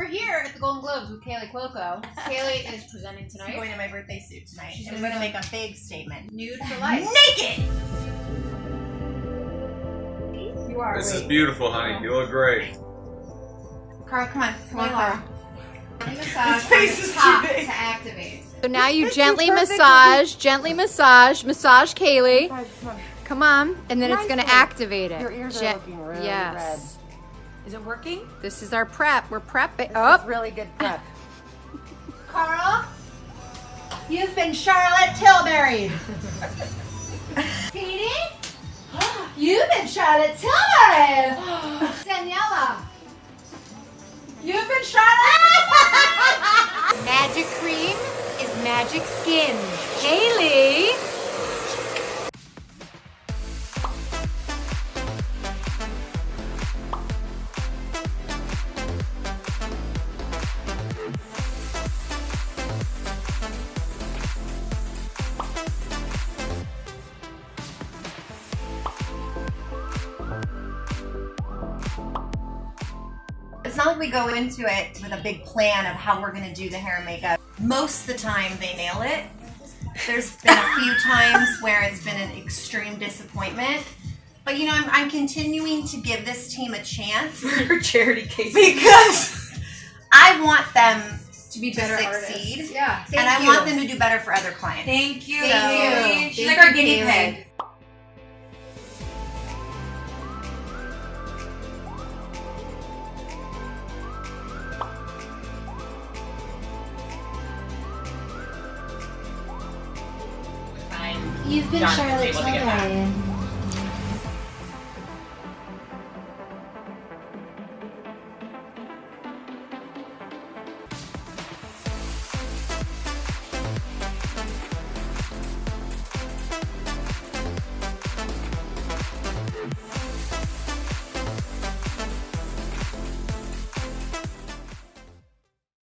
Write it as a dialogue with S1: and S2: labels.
S1: we're here at the Golden Globes with Kaylee Cuoco. Kaylee is presenting tonight.
S2: I'm going to my birthday suit tonight. I'm going to make a big statement.
S1: Nude for life.
S2: Naked!
S1: You are.
S3: This is beautiful, honey. You look great.
S2: Carl, come on. Come on, Carl.
S1: Massage
S2: face
S1: on
S2: is
S1: the top
S2: too big.
S1: to activate.
S4: So now you gently massage Kaylee. Come on, and then it's gonna activate it.
S2: Your ears are looking really red. Is it working?
S4: This is our prep. We're prepping.
S2: This
S4: Oh,
S2: is really good prep.
S1: Carl, you've been Charlotte Tilbury. Katie, you've been Charlotte Tilbury. Daniela, you've been Charlotte.
S4: magic cream is magic skin. Kaylee.
S2: It's not like we go into it with a big plan of how we're going to do the hair and makeup. Most of the time they nail it. There's been a few times where it's been an extreme disappointment. But you know, I'm continuing to give this team a chance.
S1: For charity cases.
S2: Because I want them
S1: To be
S2: to
S1: better
S2: succeed.
S1: artists. Yeah.
S2: And I want them to do better for other clients.
S1: Thank you.
S2: Thank you.
S1: She's
S2: Thank
S1: like our
S2: you,
S1: guinea
S2: Kaylee.
S1: pig.
S5: Fine.
S6: You've been
S5: John,
S6: Charlotte
S5: able to get back.
S6: Tilbury.